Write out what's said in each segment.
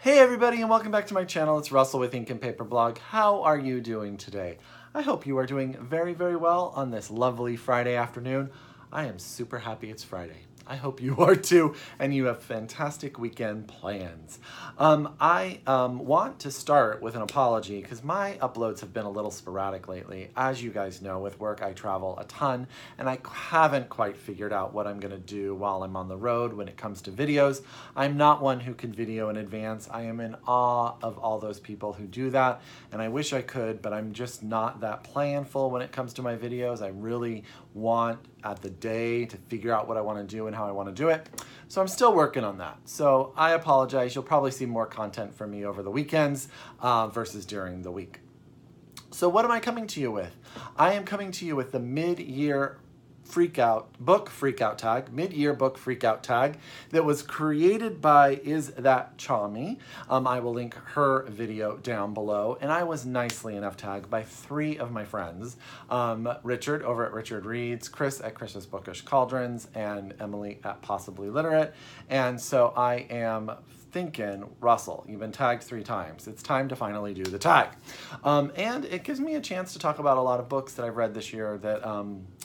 Hey everybody, and welcome back to my channel. It's Russell with Ink and Paper Blog. How are you doing today? I hope you are doing very, very well on this lovely Friday afternoon. I am super happy it's Friday. I hope you are too, and you have fantastic weekend plans. I want to start with an apology because my uploads have been a little sporadic lately. As you guys know, with work I travel a ton, and I haven't quite figured out what I'm going to do while I'm on the road when it comes to videos. I'm not one who can video in advance. I am in awe of all those people who do that, and I wish I could, but I'm just not that planful when it comes to my videos. I really want at the day to figure out what I want to do and how I want to do it. So I'm still working on that. So I apologize. You'll probably see more content from me over the weekends versus during the week. So what am I coming to you with? I am coming to you with the mid-year book freakout tag, mid-year book freakout tag that was created by Is That Chami. I will link her video down below, and I was nicely enough tagged by 3 of my friends, Richard over at Richard Reads, Chris at Chris's Bookish Cauldrons, and Emily at Possibly Literate. And so I am thinking, Russell, you've been tagged 3 times. It's time to finally do the tag. And it gives me a chance to talk about a lot of books that I've read this year that,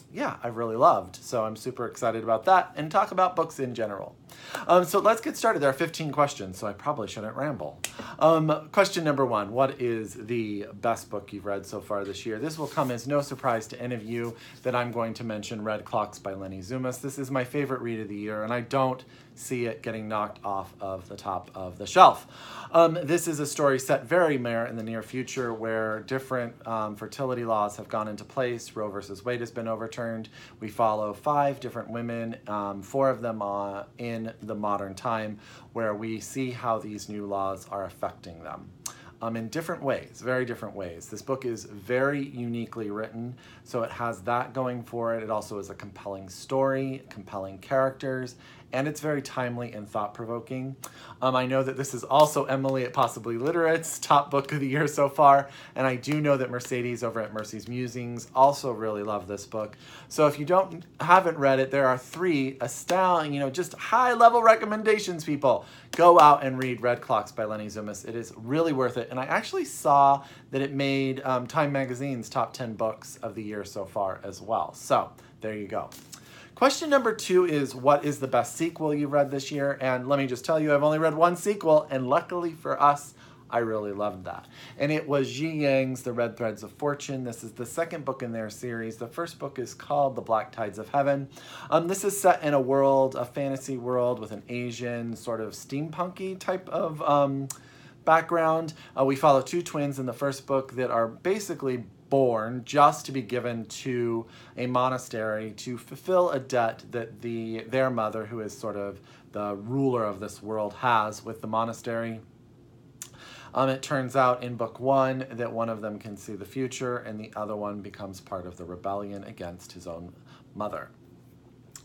yeah, I've really loved. So I'm super excited about that and talk about books in general. So let's get started. There are 15 questions, so I probably shouldn't ramble. Question number 1, what is the best book you've read so far this year? This will come as no surprise to any of you that I'm going to mention Red Clocks by Lenny Zumas. This is my favorite read of the year, and I don't see it getting knocked off of the top of the shelf. This is a story set very in the near future where different fertility laws have gone into place. Roe versus Wade has been overturned. We follow 5 different women, 4 of them in the modern time, where we see how these new laws are affecting them. In different ways, very different ways. This book is very uniquely written, so it has that going for it. It also is a compelling story, compelling characters, and it's very timely and thought-provoking. I know that this is also Emily at Possibly Literate's top book of the year so far, and I do know that Mercedes over at Mercy's Musings also really love this book. So if you haven't read it, there are 3 astounding, just high-level recommendations, people. Go out and read Red Clocks by Lenny Zumas. It is really worth it, and I actually saw that it made Time Magazine's top 10 books of the year so far as well. So there you go. Question number 2 is, what is the best sequel you've read this year? And let me just tell you, I've only read 1 sequel, and luckily for us, I really loved that. And it was Ji Yang's The Red Threads of Fortune. This is the 2nd book in their series. The first book is called The Black Tides of Heaven. This is set in a fantasy world with an Asian sort of steampunky type of background. We follow 2 twins in the first book that are basically born just to be given to a monastery to fulfill a debt that their mother, who is sort of the ruler of this world, has with the monastery. It turns out in book 1 that one of them can see the future and the other one becomes part of the rebellion against his own mother.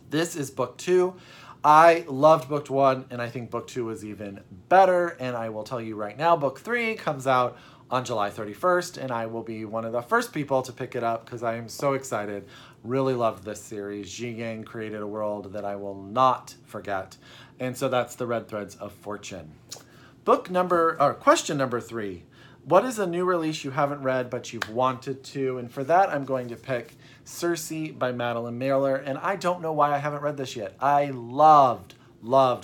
This is book 2. I loved book 1, and I think book 2 was even better, and I will tell you right now, book 3 comes out on July 31st, and I will be one of the first people to pick it up because I am so excited. Really loved this series. Ji Yang created a world that I will not forget, and so that's The Red Threads of Fortune. Question number 3. What is a new release you haven't read but you've wanted to? And for that, I'm going to pick Circe by Madeline Miller, and I don't know why I haven't read this yet. I loved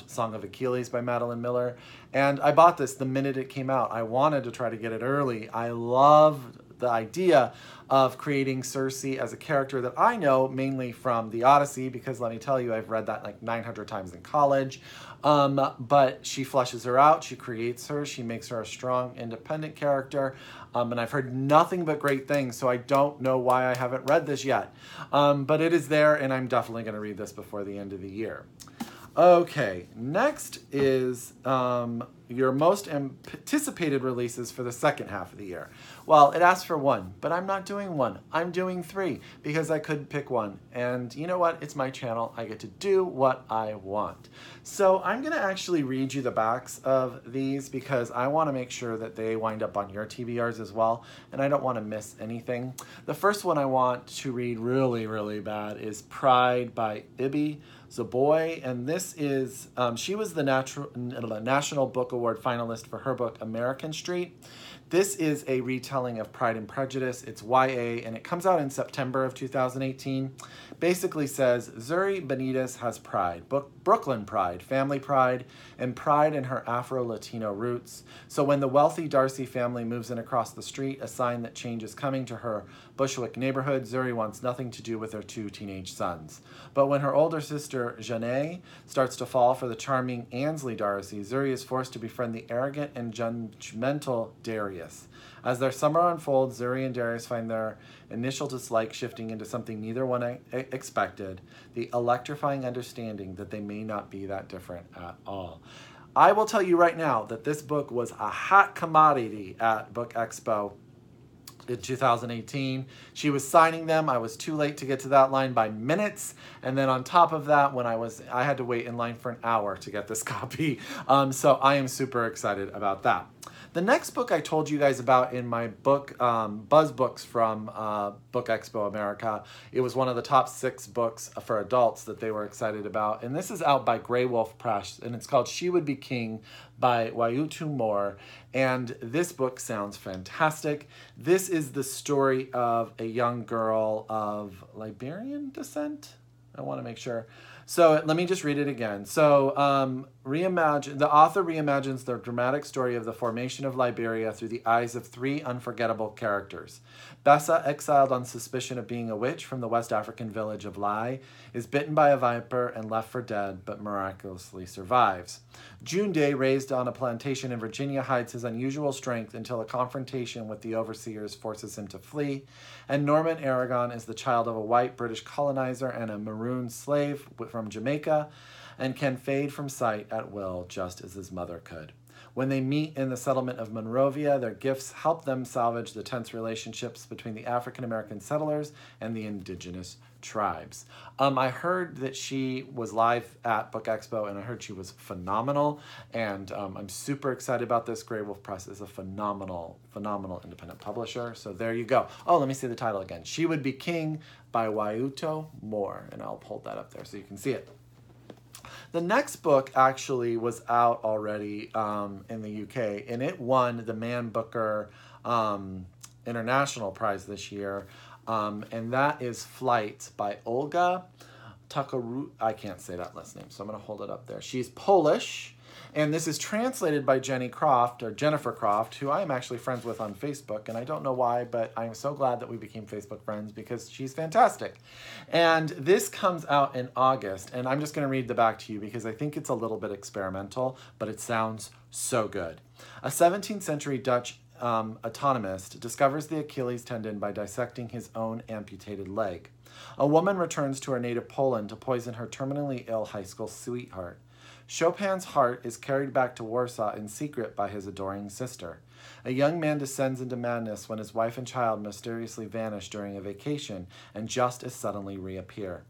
Song of Achilles by Madeline Miller, and I bought this the minute it came out. I wanted to try to get it early. I loved the idea of creating Circe as a character that I know mainly from the Odyssey, because let me tell you, I've read that like 900 times in college. But she fleshes her out, she creates her, she makes her a strong, independent character, and I've heard nothing but great things, so I don't know why I haven't read this yet. But it is there, and I'm definitely going to read this before the end of the year. Okay, next is your most anticipated releases for the second half of the year. Well, it asks for 1, but I'm not doing 1. I'm doing 3 because I couldn't pick 1. And you know what? It's my channel. I get to do what I want. So I'm going to actually read you the backs of these because I want to make sure that they wind up on your TBRs as well, and I don't want to miss anything. The first one I want to read really, really bad is Pride by Ibi Zoboi, and this is, she was the National Book Award finalist for her book, American Street. This is a retelling of Pride and Prejudice. It's YA, and it comes out in September of 2018. Basically says, Zuri Benitez has pride, Brooklyn pride, family pride, and pride in her Afro-Latino roots. So when the wealthy Darcy family moves in across the street, a sign that change is coming to her Bushwick neighborhood, Zuri wants nothing to do with her 2 teenage sons. But when her older sister, Janae, starts to fall for the charming Ansley Darcy, Zuri is forced to befriend the arrogant and judgmental Darius. As their summer unfolds, Zuri and Darius find their initial dislike shifting into something neither one expected, the electrifying understanding that they may not be that different at all. I will tell you right now that this book was a hot commodity at Book Expo in 2018. She was signing them. I was too late to get to that line by minutes. And then on top of that, I had to wait in line for an hour to get this copy. So I am super excited about that. The next book I told you guys about in my book, Buzz Books from Book Expo America. It was one of the top 6 books for adults that they were excited about. And this is out by Grey Wolf Press, and it's called She Would Be King by Wayutu Moore. And this book sounds fantastic. This is the story of a young girl of Liberian descent. I want to make sure. So let me just read it again. So the author reimagines the dramatic story of the formation of Liberia through the eyes of 3 unforgettable characters. Bessa, exiled on suspicion of being a witch from the West African village of Lai, is bitten by a viper and left for dead, but miraculously survives. June Day, raised on a plantation in Virginia, hides his unusual strength until a confrontation with the overseers forces him to flee. And Norman Aragon is the child of a white British colonizer and a maroon slave from Jamaica, and can fade from sight at will, just as his mother could. When they meet in the settlement of Monrovia, their gifts help them salvage the tense relationships between the African-American settlers and the indigenous tribes. I heard that she was live at Book Expo, and I heard she was phenomenal, and I'm super excited about this. Grey Wolf Press is a phenomenal independent publisher, so there you go. Oh, let me see the title again. She Would Be King by Wayutu Moore, and I'll hold that up there so you can see it. The next book actually was out already in the UK, and it won the Man Booker International Prize this year, and that is Flight by Olga Takaru. I can't say that last name, so I'm going to hold it up there. She's Polish, and this is translated by Jennifer Croft, who I am actually friends with on Facebook, and I don't know why, but I'm so glad that we became Facebook friends because she's fantastic. And this comes out in August, and I'm just going to read the back to you because I think it's a little bit experimental, but it sounds so good. A 17th century Dutch autonomist discovers the Achilles tendon by dissecting his own amputated leg. A woman returns to her native Poland to poison her terminally ill high school sweetheart. Chopin's heart is carried back to Warsaw in secret by his adoring sister. A young man descends into madness when his wife and child mysteriously vanish during a vacation and just as suddenly reappear.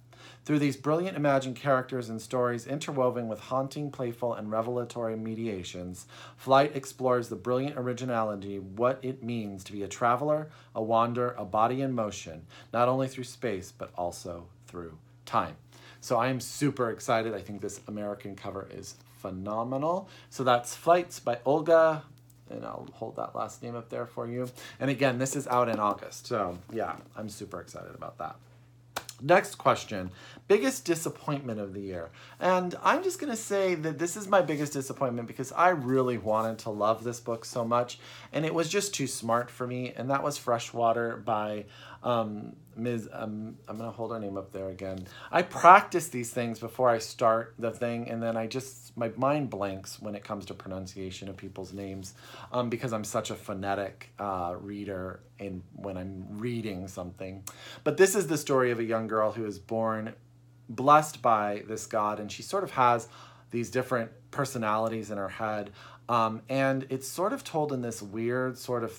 Through these brilliant imagined characters and stories interwoven with haunting, playful, and revelatory mediations, Flight explores the brilliant originality, what it means to be a traveler, a wanderer, a body in motion, not only through space, but also through time. So I am super excited. I think this American cover is phenomenal. So that's Flights by Olga, and I'll hold that last name up there for you. And again, this is out in August. So yeah, I'm super excited about that. Next question, biggest disappointment of the year. And I'm just going to say that this is my biggest disappointment because I really wanted to love this book so much, and it was just too smart for me, and that was Freshwater by I'm going to hold her name up there again. I practice these things before I start the thing, and then my mind blanks when it comes to pronunciation of people's names because I'm such a phonetic reader when I'm reading something. But this is the story of a young girl who is born blessed by this God, and she sort of has these different personalities in her head, and it's sort of told in this weird sort of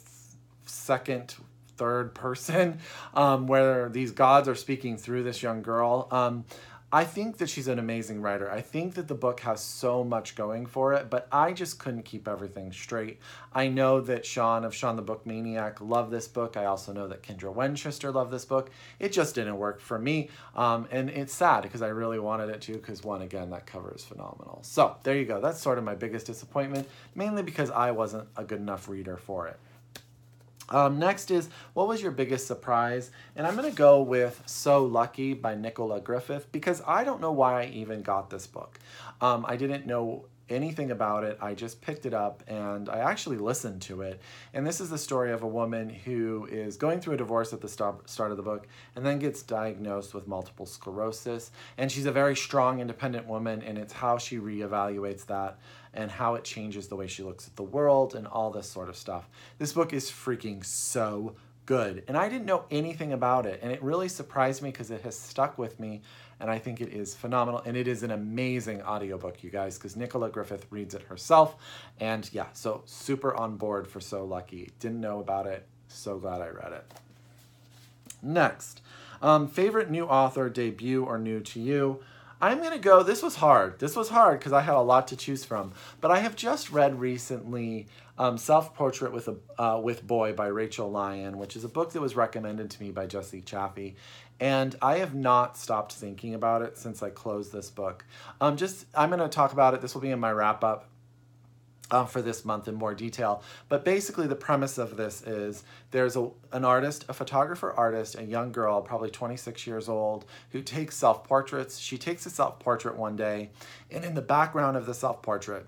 third person where these gods are speaking through this young girl. I think that she's an amazing writer. I think that the book has so much going for it, but I just couldn't keep everything straight. I know that Sean of Sean the Book Maniac loved this book. I also know that Kendra Winchester loved this book. It just didn't work for me, and it's sad because I really wanted it to, because one, again, that cover is phenomenal. So there you go. That's sort of my biggest disappointment, mainly because I wasn't a good enough reader for it. Next is, what was your biggest surprise? And I'm going to go with So Lucky by Nicola Griffith, because I don't know why I even got this book. I didn't know anything about it. I just picked it up and I actually listened to it. And this is the story of a woman who is going through a divorce at the start of the book and then gets diagnosed with multiple sclerosis. And she's a very strong, independent woman, and it's how she reevaluates that and how it changes the way she looks at the world and all this sort of stuff. This book is freaking so good. And I didn't know anything about it, and it really surprised me because it has stuck with me, and I think it is phenomenal. And it is an amazing audiobook, you guys, because Nicola Griffith reads it herself. And yeah, so super on board for So Lucky. Didn't know about it. So glad I read it. Next, favorite new author, debut, or new to you? I'm going to go, this was hard. This was hard because I had a lot to choose from. But I have just read recently Self-Portrait with Boy by Rachel Lyon, which is a book that was recommended to me by Jessie Chaffee. And I have not stopped thinking about it since I closed this book. I'm going to talk about it. This will be in my wrap-up for this month in more detail. But basically the premise of this is there's an artist, a photographer artist, a young girl, probably 26 years old, who takes self-portraits. She takes a self-portrait one day, and in the background of the self-portrait,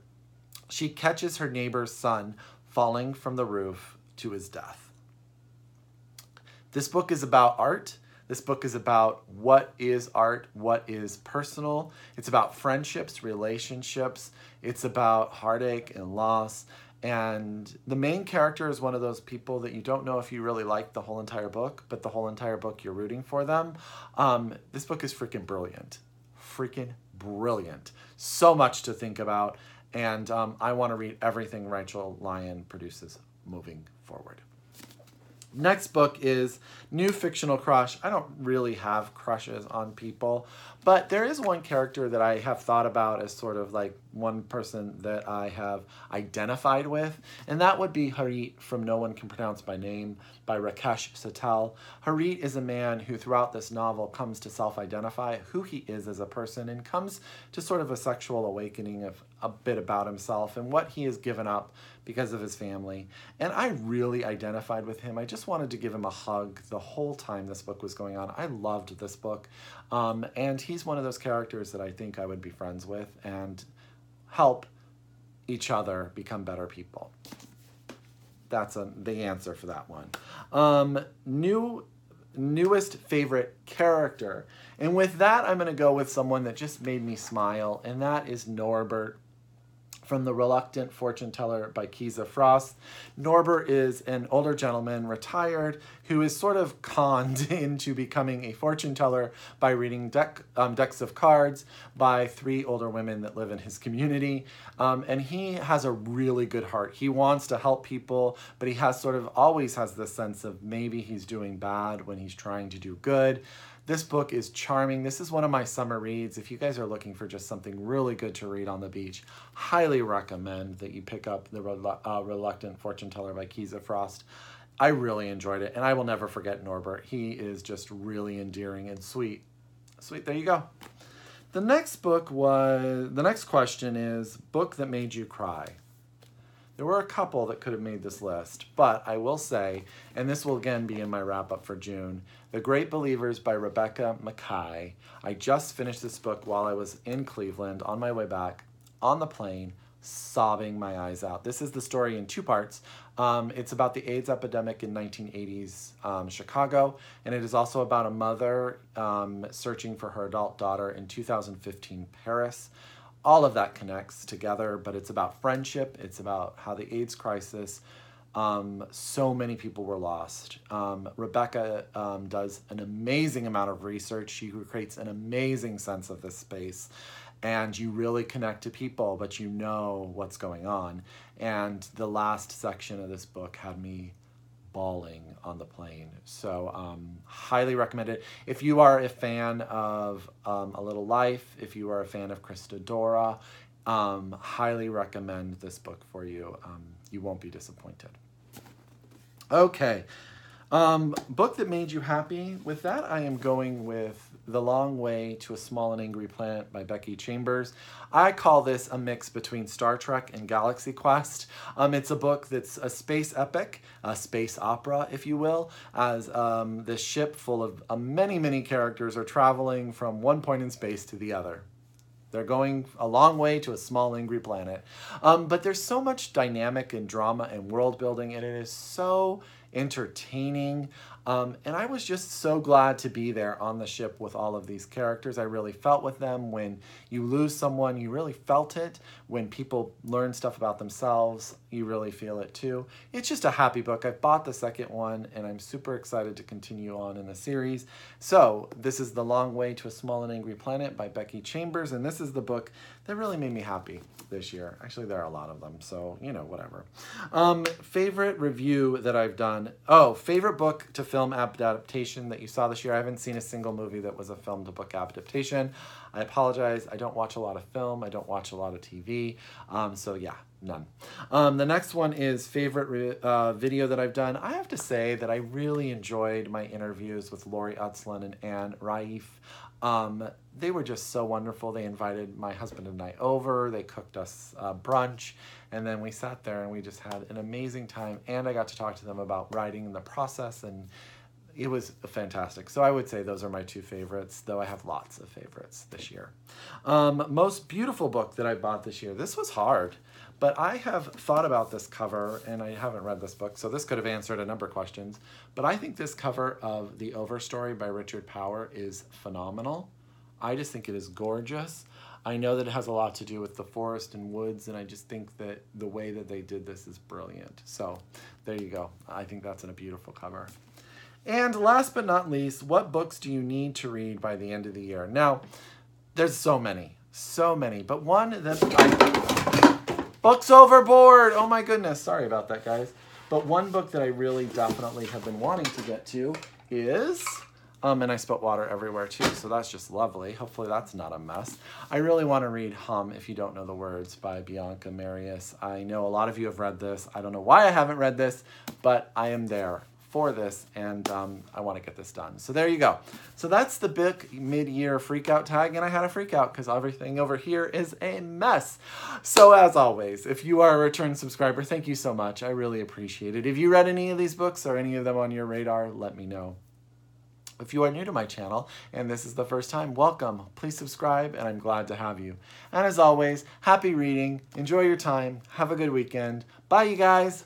she catches her neighbor's son falling from the roof to his death. This book is about art. This book is about what is art, what is personal. It's about friendships, relationships. It's about heartache and loss. And the main character is one of those people that you don't know if you really like the whole entire book, but the whole entire book you're rooting for them. This book is freaking brilliant. Freaking brilliant. So much to think about. And I want to read everything Rachel Lyon produces moving forward. Next book is New Fictional Crush. I don't really have crushes on people, but there is one character that I have thought about as sort of like one person that I have identified with, and that would be Harit from No One Can Pronounce My Name by Rakesh Satel. Harit is a man who throughout this novel comes to self-identify who he is as a person and comes to sort of a sexual awakening of a bit about himself and what he has given up because of his family. And I really identified with him. I just wanted to give him a hug the whole time this book was going on. I loved this book. And he's one of those characters that I think I would be friends with and help each other become better people. That's the answer for that one. Newest favorite character. And with that, I'm going to go with someone that just made me smile, and that is Norbert from The Reluctant Fortune Teller by Kiza Frost. Norbert is an older gentleman, retired, who is sort of conned into becoming a fortune teller by reading decks of cards by 3 older women that live in his community. And he has a really good heart. He wants to help people, but he always has this sense of maybe he's doing bad when he's trying to do good. This book is charming. This is one of my summer reads. If you guys are looking for just something really good to read on the beach, highly recommend that you pick up The Reluctant Fortune Teller by Kiza Frost. I really enjoyed it, and I will never forget Norbert. He is just really endearing and sweet. Sweet, there you go. The next question is, book that made you cry. There were a couple that could have made this list, but I will say, and this will again be in my wrap-up for June, The Great Believers by Rebecca Mackay. I just finished this book while I was in Cleveland on my way back on the plane, sobbing my eyes out. This is the story in 2 parts. It's about the AIDS epidemic in 1980s Chicago, and it is also about a mother searching for her adult daughter in 2015 Paris. All of that connects together, but it's about friendship. It's about how the AIDS crisis, so many people were lost. Rebecca does an amazing amount of research. She creates an amazing sense of this space, and you really connect to people, but you know what's going on. And the last section of this book had me bawling on the plane. So highly recommend it. If you are a fan of A Little Life, if you are a fan of Krista Dora, highly recommend this book for you. You won't be disappointed. Okay. Book that made you happy. With that, I am going with The Long Way to a Small and Angry Planet by Becky Chambers. I call this a mix between Star Trek and Galaxy Quest. It's a book that's a space epic, a space opera, if you will, as this ship full of many, many characters are traveling from one point in space to the other. They're going a long way to a small, angry planet. But there's so much dynamic and drama and world building, and it is so entertaining. And I was just so glad to be there on the ship with all of these characters. I really felt with them. When you lose someone, you really felt it. When people learn stuff about themselves, you really feel it too. It's just a happy book. I've bought the second one, and I'm super excited to continue on in the series. So this is The Long Way to a Small and Angry Planet by Becky Chambers, and this is the book that really made me happy this year. Actually, there are a lot of them, so, you know, whatever. Favorite review that I've done. Oh, favorite book to film adaptation that you saw this year. I haven't seen a single movie that was a film to book adaptation. I apologize. I don't watch a lot of film. I don't watch a lot of TV. So yeah, none. The next one is favorite video that I've done. I have to say that I really enjoyed my interviews with Lori Utzlin and Anne Raif. They were just so wonderful. They invited my husband and I over. They cooked us brunch, and then we sat there and we just had an amazing time. And I got to talk to them about writing and the process, and it was fantastic. So I would say those are my two favorites, though I have lots of favorites this year. Most beautiful book that I bought this year. This was hard, but I have thought about this cover, and I haven't read this book, so this could have answered a number of questions. But I think this cover of The Overstory by Richard Power is phenomenal. I just think it is gorgeous. I know that it has a lot to do with the forest and woods, and I just think that the way that they did this is brilliant. So there you go. I think that's a beautiful cover. And last but not least, what books do you need to read by the end of the year? Now, there's so many, but one that Books Overboard! Oh my goodness, sorry about that, guys. But one book that I really definitely have been wanting to get to is, and I spilt water everywhere too, so that's just lovely. Hopefully that's not a mess. I really want to read Hum, If You Don't Know the Words by Bianca Marius. I know a lot of you have read this. I don't know why I haven't read this, but I am there for this, and I want to get this done. So there you go. So that's the book mid-year freakout tag, and I had a freakout because everything over here is a mess. So as always, if you are a return subscriber, thank you so much. I really appreciate it. If you read any of these books or any of them on your radar, let me know. If you are new to my channel and this is the first time, welcome. Please subscribe, and I'm glad to have you. And as always, happy reading. Enjoy your time. Have a good weekend. Bye, you guys.